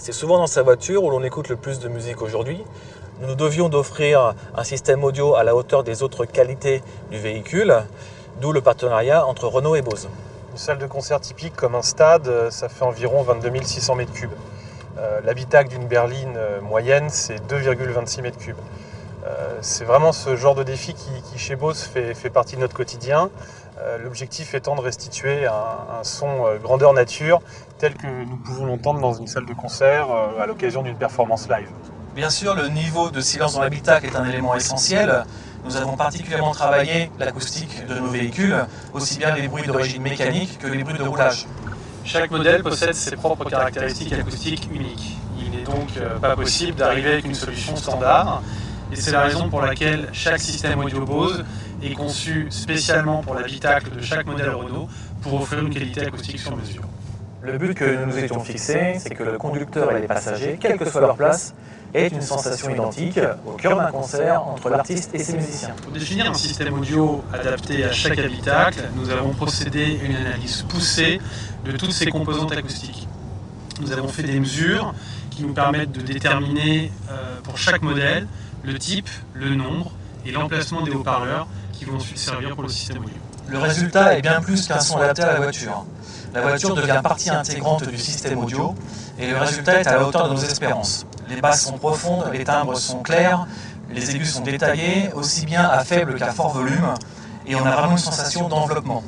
C'est souvent dans sa voiture où l'on écoute le plus de musique aujourd'hui. Nous nous devions d'offrir un système audio à la hauteur des autres qualités du véhicule, d'où le partenariat entre Renault et Bose. Une salle de concert typique comme un stade, ça fait environ 22 600 m3. L'habitacle d'une berline moyenne, c'est 2,26 m3. C'est vraiment ce genre de défi qui chez Bose fait partie de notre quotidien. L'objectif étant de restituer un son grandeur nature tel que nous pouvons l'entendre dans une salle de concert à l'occasion d'une performance live. Bien sûr, le niveau de silence dans l'habitacle est un élément essentiel. Nous avons particulièrement travaillé l'acoustique de nos véhicules, aussi bien les bruits d'origine mécanique que les bruits de roulage. Chaque modèle possède ses propres caractéristiques acoustiques uniques. Il n'est donc pas possible d'arriver avec une solution standard. Et c'est la raison pour laquelle chaque système audio Bose est conçu spécialement pour l'habitacle de chaque modèle Renault pour offrir une qualité acoustique sur mesure. Le but que nous nous étions fixés, c'est que le conducteur et les passagers, quelle que soit leur place, aient une sensation identique au cœur d'un concert entre l'artiste et ses musiciens. Pour définir un système audio adapté à chaque habitacle, nous avons procédé à une analyse poussée de toutes ces composantes acoustiques. Nous avons fait des mesures qui nous permettent de déterminer pour chaque modèle le type, le nombre et l'emplacement des haut-parleurs qui vont ensuite servir pour le système audio. Le résultat est bien plus qu'un son adapté à la voiture. La voiture devient partie intégrante du système audio et le résultat est à la hauteur de nos espérances. Les basses sont profondes, les timbres sont clairs, les aigus sont détaillés, aussi bien à faible qu'à fort volume, et on a vraiment une sensation d'enveloppement.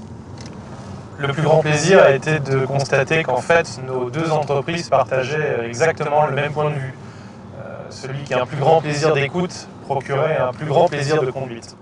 Le plus grand plaisir a été de constater qu'en fait, nos deux entreprises partageaient exactement le même point de vue. Celui qui a un plus grand plaisir d'écoute procurait un plus grand plaisir de conduite.